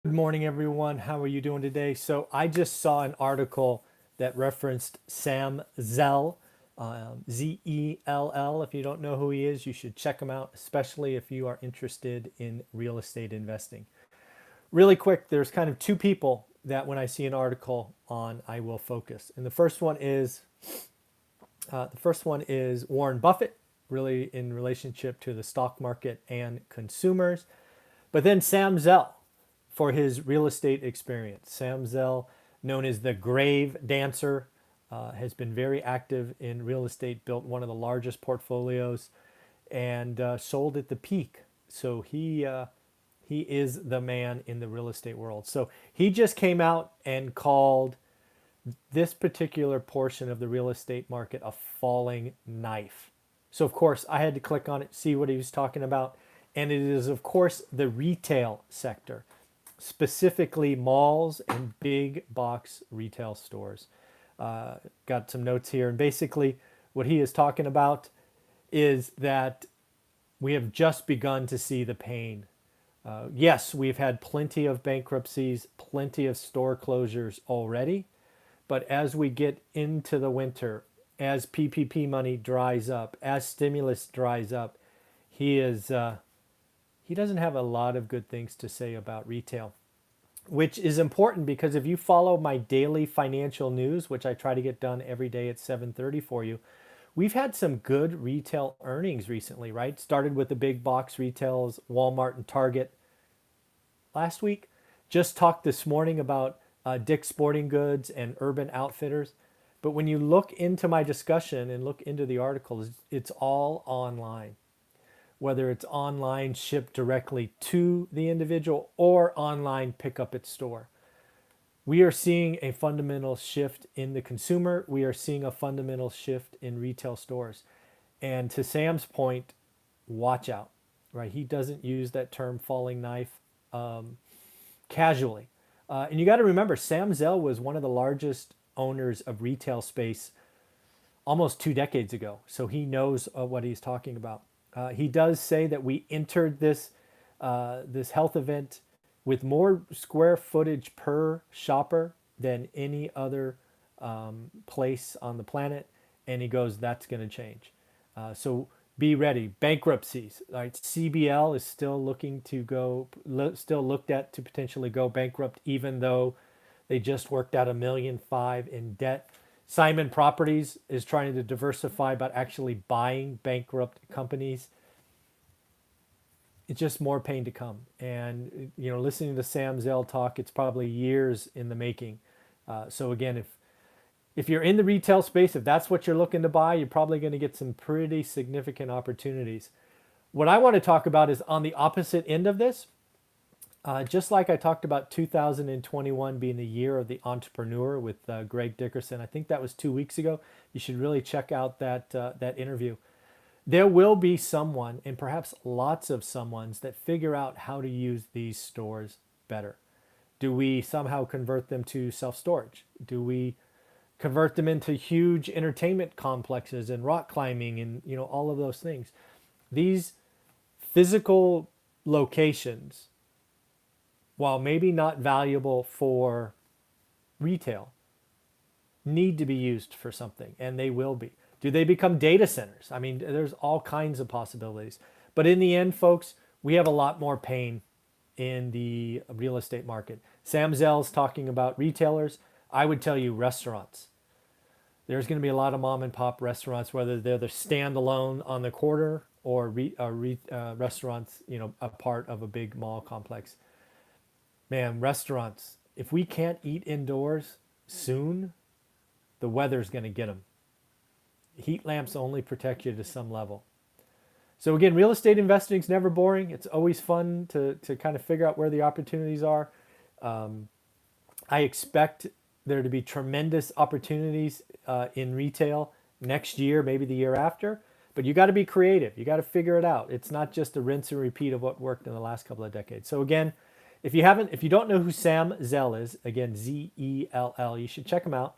Good morning, everyone. How are you doing today? So, I just saw an article that referenced Sam Zell, Zell. If you don't know who he is, you should check him out, especially if you are interested in real estate investing. Really quick, there's kind of two people that when I see an article on, I will focus. And the first one is Warren Buffett, really in relationship to the stock market and consumers. But then Sam Zell for his real estate experience. Sam Zell, known as the Grave Dancer, has been very active in real estate, built one of the largest portfolios, and sold at the peak. So he is the man in the real estate world. So he just came out and called this particular portion of the real estate market a falling knife. So, of course, I had to click on it, see what he was talking about. And it is, of course, the retail sector, specifically malls and big box retail stores. Got some notes here. And basically, what he is talking about is that we have just begun to see the pain. Yes, we've had plenty of bankruptcies, plenty of store closures already. But as we get into the winter, as PPP money dries up, as stimulus dries up, he is he doesn't have a lot of good things to say about retail, which is important because if you follow my daily financial news, which I try to get done every day at 7:30 for you, we've had some good retail earnings recently, right? Started with the big box retails, Walmart and Target last week. Just talked this morning about Dick's Sporting Goods and Urban Outfitters. But when you look into my discussion and look into the articles, it's all online. Whether it's online shipped directly to the individual or online pickup at store. We are seeing a fundamental shift in the consumer. We are seeing a fundamental shift in retail stores. And to Sam's point, watch out, right? He doesn't use that term falling knife casually. And you got to remember, Sam Zell was one of the largest owners of retail space almost 2 decades ago. So he knows what he's talking about. He does say that we entered this health event with more square footage per shopper than any other place on the planet, and he goes, "That's going to change." So be ready. Bankruptcies, right? CBL is still looking to still looked at to potentially go bankrupt, even though they just worked out $1.5 million in debt. Simon Properties is trying to diversify about actually buying bankrupt companies. It's just more pain to come. And listening to Sam Zell talk, it's probably years in the making. So again, if you're in the retail space, if that's what you're looking to buy, you're probably going to get some pretty significant opportunities. What I want to talk about is on the opposite end of this. Just like I talked about 2021 being the year of the entrepreneur with Greg Dickerson, I think that was 2 weeks ago. You should really check out that interview. There will be someone, and perhaps lots of someones, that figure out how to use these stores better. Do we somehow convert them to self-storage? Do we convert them into huge entertainment complexes and rock climbing and all of those things? These physical locations, while maybe not valuable for retail, need to be used for something, and they will be. Do they become data centers? I mean, there's all kinds of possibilities. But in the end, folks, we have a lot more pain in the real estate market. Sam Zell's talking about retailers. I would tell you restaurants. There's going to be a lot of mom and pop restaurants, whether they're the standalone on the corner or restaurants, a part of a big mall complex. Man, restaurants, if we can't eat indoors soon, the weather's going to get them. Heat lamps only protect you to some level. So again, real estate investing is never boring. It's always fun to kind of figure out where the opportunities are. I expect there to be tremendous opportunities in retail next year, maybe the year after. But you got to be creative. You got to figure it out. It's not just a rinse and repeat of what worked in the last couple of decades. So again, if you don't know who Sam Zell is, again, Zell, you should check him out.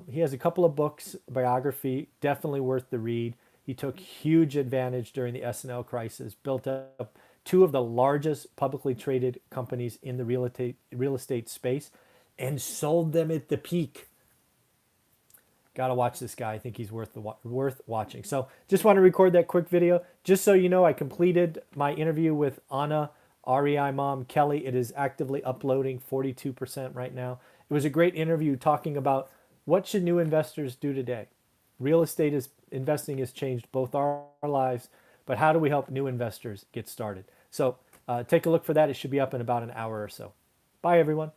He has a couple of books, biography, definitely worth the read. He took huge advantage during the S&L crisis, built up two of the largest publicly traded companies in the real estate space, and sold them at the peak. Got to watch this guy. I think he's worth watching. So just want to record that quick video. Just so you know, I completed my interview with Anna, REI mom, Kelly. It is actively uploading, 42% right now. It was a great interview talking about what should new investors do today. Real estate investing has changed both our lives, but how do we help new investors get started? So take a look for that. It should be up in about an hour or so. Bye, everyone.